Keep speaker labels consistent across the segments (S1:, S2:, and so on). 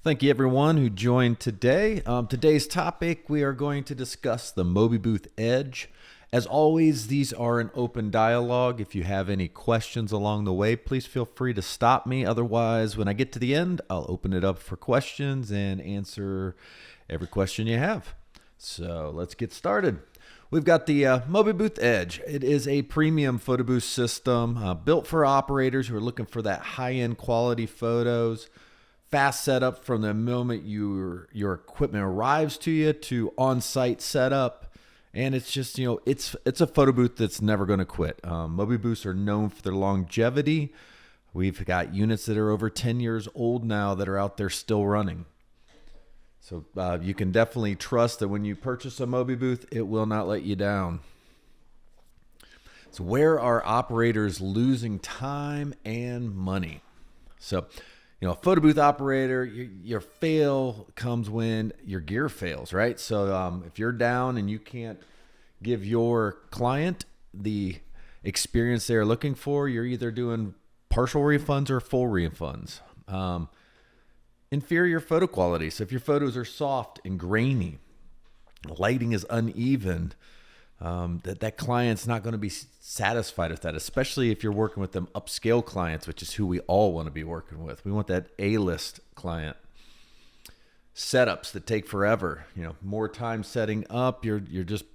S1: Thank you everyone who joined today. Today's topic, we are going to discuss the Mobibooth EDGE. As always, these are an open dialogue. If you have any questions along the way, please feel free to stop me. Otherwise, when I get to the end, I'll open it up for questions and answer every question you have. So let's get started. We've got the Mobibooth EDGE. It is a premium photo booth system built for operators who are looking for that high-end quality photos. Fast setup from the moment your equipment arrives to you to on-site setup, and it's just it's a photo booth that's never going to quit. Mobibooths are known for their longevity. We've got units that are over 10 years old now that are out there still running. So you can definitely trust that when you purchase a Mobibooth, it will not let you down. So where are operators losing time and money? So a photo booth operator, your fail comes when your gear fails, right? So if you're down and you can't give your client the experience they're looking for, you're either doing partial refunds or full refunds. Inferior photo quality. So if your photos are soft and grainy, lighting is uneven, that client's not going to be satisfied with that, especially if you're working with them upscale clients, which is who we all want to be working with. We want that A-list client. Setups that take forever, more time setting up. You're just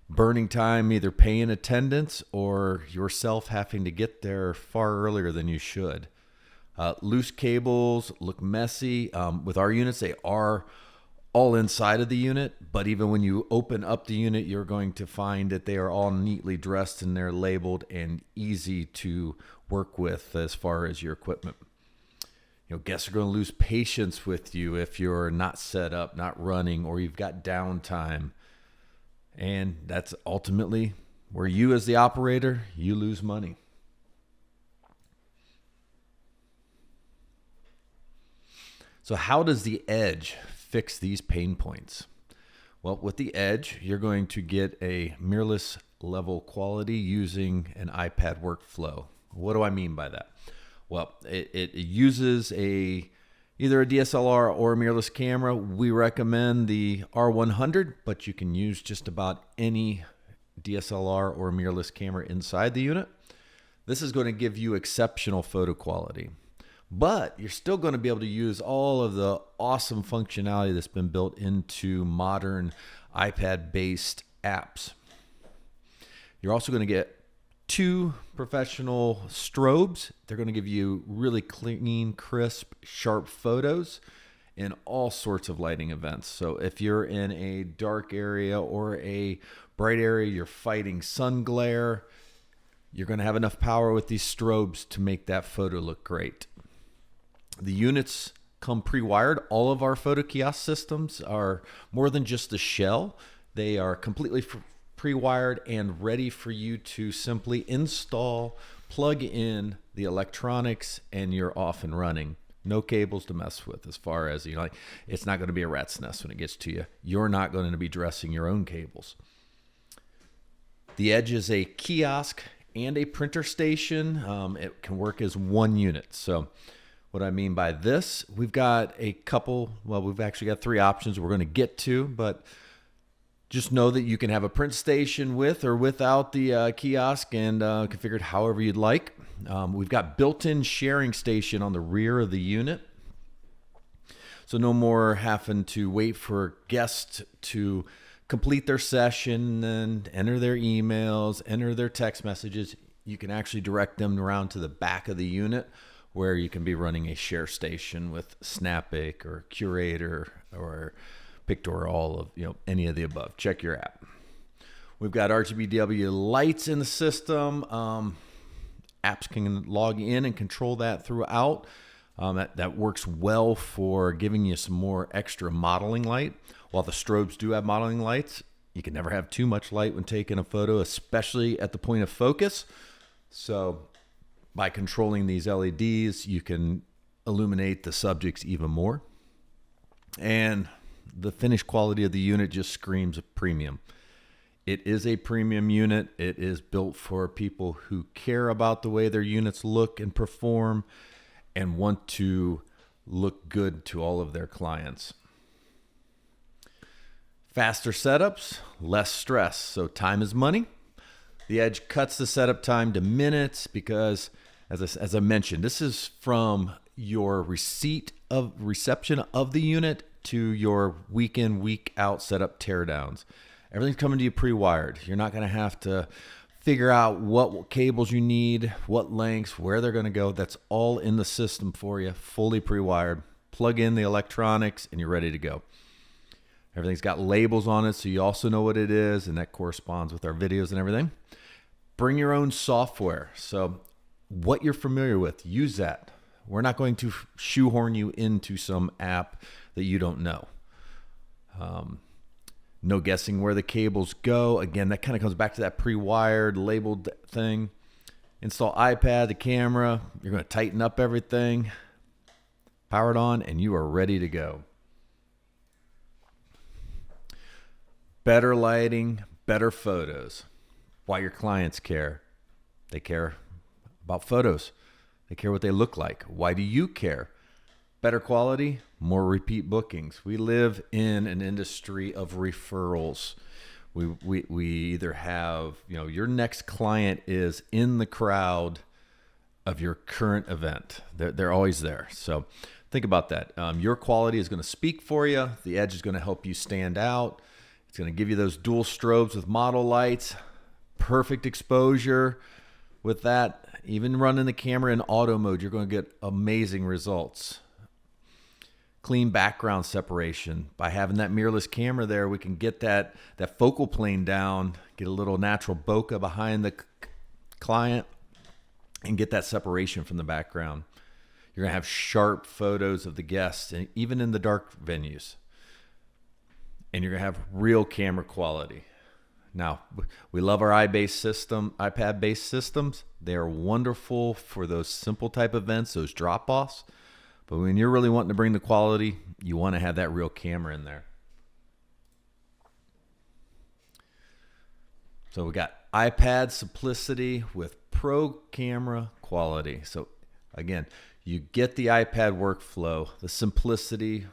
S1: burning time either paying attendance or yourself having to get there far earlier than you should. Loose cables look messy. With our units, they are all inside of the unit, but even when you open up the unit, you're going to find that they are all neatly dressed and they're labeled and easy to work with as far as your equipment. Guests are going to lose patience with you if you're not set up, not running, or you've got downtime. And that's ultimately where you as the operator, you lose money. So how does the EDGE fix these pain points? Well, with the EDGE, you're going to get a mirrorless-level quality using an iPad workflow. What do I mean by that? Well, it uses either a DSLR or a mirrorless camera. We recommend the R100, but you can use just about any DSLR or mirrorless camera inside the unit. This is going to give you exceptional photo quality. But you're still going to be able to use all of the awesome functionality that's been built into modern iPad-based apps. You're also going to get 2 professional strobes. They're going to give you really clean, crisp, sharp photos in all sorts of lighting events. So if you're in a dark area or a bright area, you're fighting sun glare, you're going to have enough power with these strobes to make that photo look great. The units come pre-wired. All of our photo kiosk systems are more than just the shell. They are completely pre-wired and ready for you to simply install, plug in the electronics, and you're off and running. No cables to mess with as far as, it's not going to be a rat's nest when it gets to you. You're not going to be dressing your own cables. The EDGE is a kiosk and a printer station. It can work as one unit. So what I mean by this, we've got we've actually got 3 options we're going to get to, but just know that you can have a print station with or without the kiosk and configure it however you'd like. We've got built-in sharing station on the rear of the unit. So no more having to wait for guests to complete their session and enter their emails, enter their text messages. You can actually direct them around to the back of the unit, where you can be running a share station with Snappic or Curator or Pictorial, any of the above. Check your app. We've got RGBW lights in the system. Apps can log in and control that throughout. That works well for giving you some more extra modeling light. While the strobes do have modeling lights, you can never have too much light when taking a photo, especially at the point of focus. So by controlling these LEDs, you can illuminate the subjects even more. And the finished quality of the unit just screams premium. It is a premium unit. It is built for people who care about the way their units look and perform and want to look good to all of their clients. Faster setups, less stress. So time is money. The Edge cuts the setup time to minutes because, as I mentioned, this is from your reception of the unit to your week in, week out setup teardowns. Everything's coming to you pre-wired. You're not going to have to figure out what cables you need, what lengths, where they're going to go. That's all in the system for you, fully pre-wired. Plug in the electronics and you're ready to go. Everything's got labels on it, so you also know what it is, and that corresponds with our videos and everything. Bring your own software. So what you're familiar with, use that. We're not going to shoehorn you into some app that you don't know. No guessing where the cables go. Again, that kind of comes back to that pre-wired, labeled thing. Install iPad, the camera. You're going to tighten up everything. Power it on, and you are ready to go. Better lighting, better photos. Why your clients care. They care about photos. They care what they look like. Why do you care? Better quality, more repeat bookings. We live in an industry of referrals. We either have, your next client is in the crowd of your current event. They're always there. So think about that. Your quality is going to speak for you. The Edge is going to help you stand out. It's going to give you those dual strobes with model lights, perfect exposure with that. Even running the camera in auto mode, you're going to get amazing results. Clean background separation. By having that mirrorless camera there, we can get that focal plane down, get a little natural bokeh behind the client, and get that separation from the background. You're going to have sharp photos of the guests, and even in the dark venues. And you're going to have real camera quality. Now, we love our iPad-based systems. They are wonderful for those simple type events, those drop-offs. But when you're really wanting to bring the quality, you want to have that real camera in there. So we got iPad simplicity with pro camera quality. So again, you get the iPad workflow, the simplicity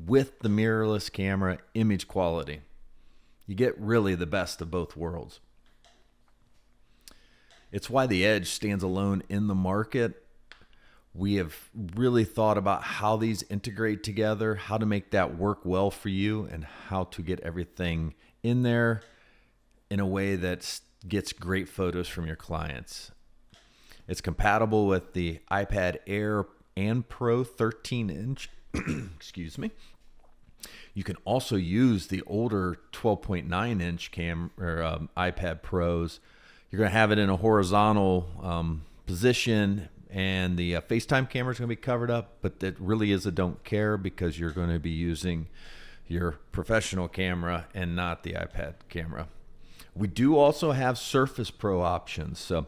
S1: with the mirrorless camera image quality. You get really the best of both worlds. It's why the Edge stands alone in the market. We have really thought about how these integrate together, how to make that work well for you, and how to get everything in there in a way that gets great photos from your clients. It's compatible with the iPad Air and Pro 13-inch. Excuse me. You can also use the older 12.9-inch iPad Pros. You're going to have it in a horizontal position, and the FaceTime camera is going to be covered up, but that really is a don't care because you're going to be using your professional camera and not the iPad camera. We do also have Surface Pro options. So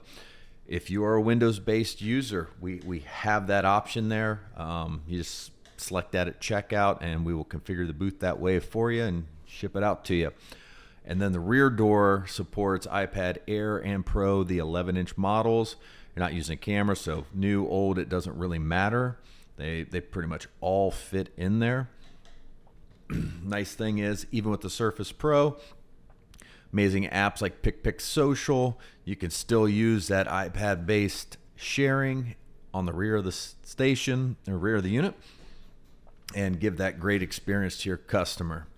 S1: if you are a Windows-based user, we have that option there. You just select that at checkout, and we will configure the booth that way for you and ship it out to you. And then the rear door supports iPad Air and Pro, the 11-inch models. You're not using a camera, so new, old, it doesn't really matter. They pretty much all fit in there. Nice thing is, even with the Surface Pro, amazing apps like PicPic Social, you can still use that iPad-based sharing on the rear of the station or rear of the unit and give that great experience to your customer.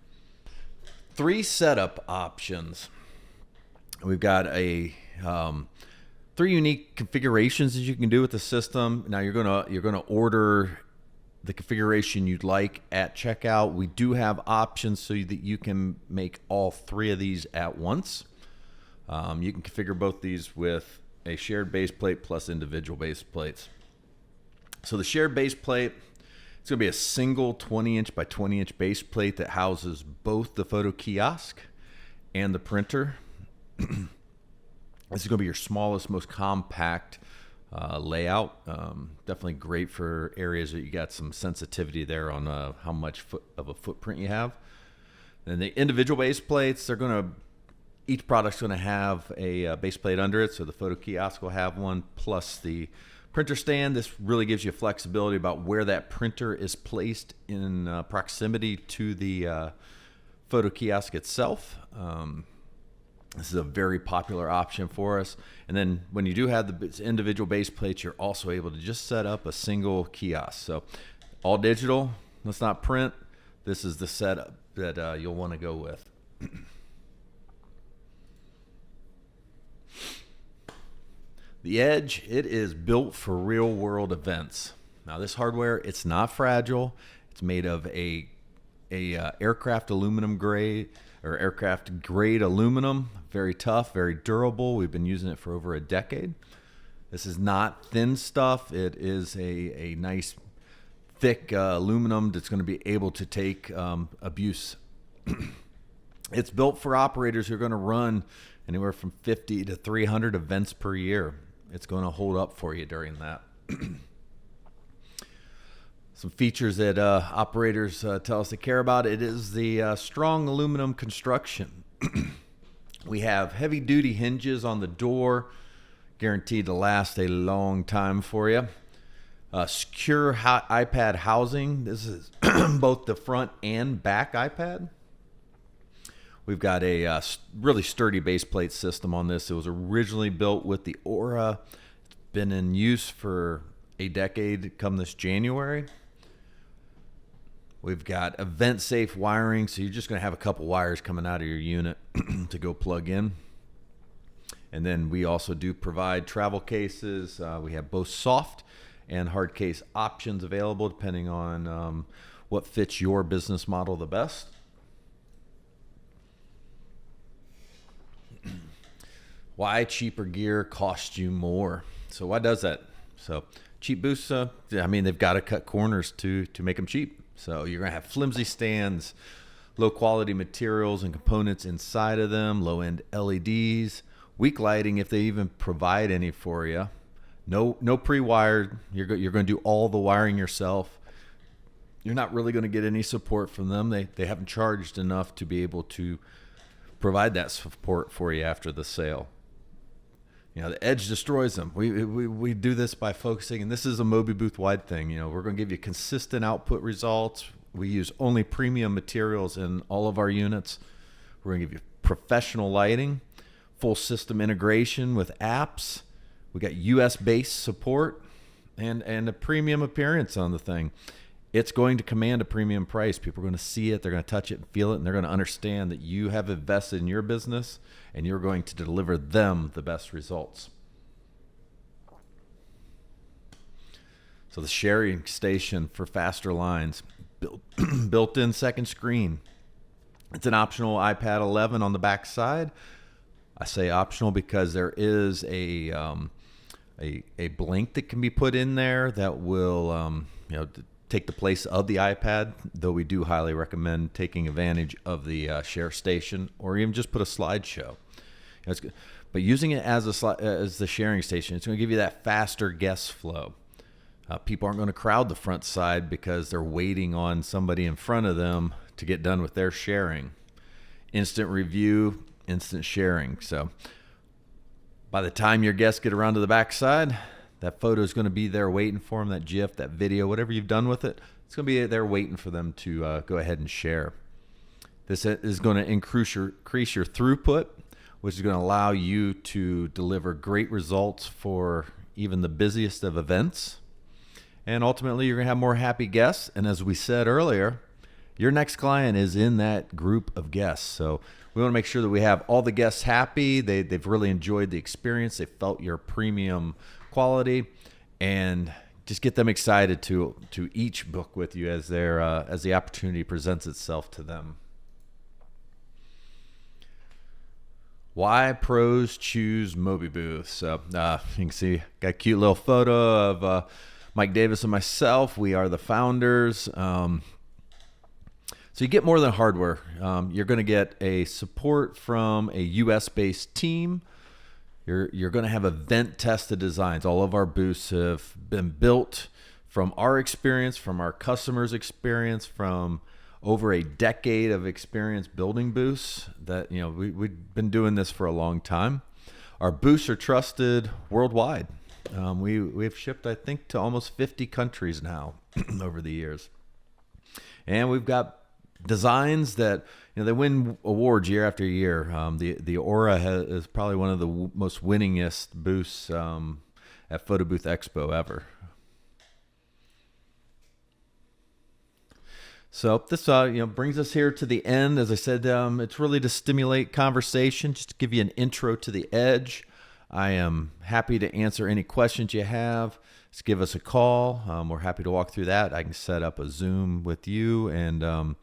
S1: 3 setup options. We've got a 3 unique configurations that you can do with the system. Now you're gonna order the configuration you'd like at checkout. We do have options so that you can make all 3 of these at once. You can configure both these with a shared base plate plus individual base plates. So the shared base plate, it's going to be a single 20-inch by 20-inch base plate that houses both the photo kiosk and the printer. This is going to be your smallest, most compact layout. Definitely great for areas that you got some sensitivity there on how much of a footprint you have. Then the individual base plates, each product's going to have a base plate under it. So the photo kiosk will have one, plus the Printer stand, this really gives you flexibility about where that printer is placed in proximity to the photo kiosk itself. This is a very popular option for us. And then when you do have the individual base plates, you're also able to just set up a single kiosk. So all digital, let's not print. This is the setup that you'll want to go with. The Edge, it is built for real world events. Now this hardware, it's not fragile. It's made of a aircraft aluminum grade or aircraft grade aluminum, very tough, very durable. We've been using it for over a decade. This is not thin stuff. It is a nice thick aluminum that's going to be able to take abuse. It's built for operators who are going to run anywhere from 50 to 300 events per year. It's going to hold up for you during that. Some features that operators tell us they care about. It is the strong aluminum construction. We have heavy duty hinges on the door, guaranteed to last a long time for you. Secure iPad housing. This is both the front and back iPad. We've got a really sturdy base plate system on this. It was originally built with the Aura. It's been in use for a decade come this January. We've got event safe wiring, so you're just going to have a couple wires coming out of your unit to go plug in. And then we also do provide travel cases. We have both soft and hard case options available depending on what fits your business model the best. Why cheaper gear costs you more? So why does that? So cheap booths, I mean, they've got to cut corners to make them cheap. So you're going to have flimsy stands, low quality materials and components inside of them, low end LEDs, weak lighting if they even provide any for you. No pre-wired. You're going to do all the wiring yourself. You're not really going to get any support from them. They haven't charged enough to be able to provide that support for you after the sale. You know, the Edge destroys them. We do this by focusing, and this is a Mobibooth wide thing. You know, we're going to give you consistent output results. We use only premium materials in all of our units. We're going to give you professional lighting, full system integration with apps. We got US-based support and a premium appearance on the thing. It's going to command a premium price. People are going to see it, they're going to touch it and feel it, and they're going to understand that you have invested in your business and you're going to deliver them the best results. So the sharing station for faster lines, built-in second screen. It's an optional iPad 11 on the back side. I say optional because there is a blank that can be put in there that will take the place of the iPad, though we do highly recommend taking advantage of the share station or even just put a slideshow. But using it as the sharing station, it's going to give you that faster guest flow. People aren't going to crowd the front side because they're waiting on somebody in front of them to get done with their sharing. Instant review, instant sharing. So by the time your guests get around to the back side, that photo is going to be there waiting for them, that GIF, that video, whatever you've done with it, it's going to be there waiting for them to go ahead and share. This is going to increase your throughput, which is going to allow you to deliver great results for even the busiest of events. And ultimately, you're going to have more happy guests. And as we said earlier, your next client is in that group of guests. So we want to make sure that we have all the guests happy. They've really enjoyed the experience. They felt your premium quality, and just get them excited to each book with you as the opportunity presents itself to them. Why pros choose Mobibooth? So you can see got a cute little photo of Mike Davis and myself. We are the founders. So you get more than hardware. You're going to get a support from a US-based team. You're going to have event-tested designs. All of our booths have been built from our experience, from our customers' experience, from over a decade of experience building booths. That we've been doing this for a long time. Our booths are trusted worldwide. We've shipped, I think, to almost 50 countries now over the years. And we've got designs that, they win awards year after year. The Aura is probably one of the most winningest booths at Photobooth Expo ever. So this brings us here to the end. As I said, it's really to stimulate conversation, just to give you an intro to the Edge. I am happy to answer any questions you have. Just give us a call. We're happy to walk through that. I can set up a Zoom with you, and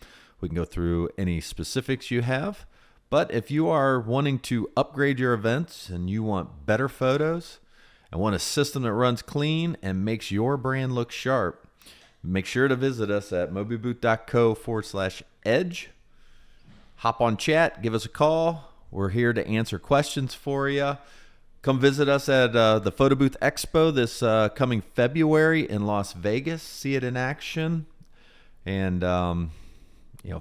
S1: we can go through any specifics you have. But if you are wanting to upgrade your events and you want better photos and want a system that runs clean and makes your brand look sharp, make sure to visit us at mobibooth.co/edge. Hop on chat, give us a call. We're here to answer questions for you. Come visit us at the Photobooth Expo this coming February in Las Vegas. See it in action. And,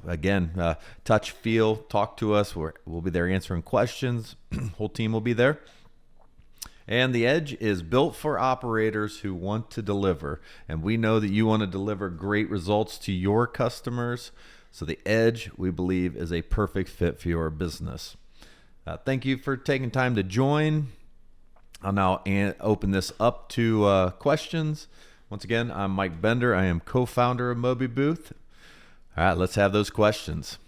S1: again, touch, feel, talk to us. We'll be there answering questions. Whole team will be there. And the Edge is built for operators who want to deliver. And we know that you want to deliver great results to your customers. So the Edge, we believe, is a perfect fit for your business. Thank you for taking time to join. I'll now open this up to questions. Once again, I'm Mike Bender. I am co-founder of Mobibooth. All right, let's have those questions.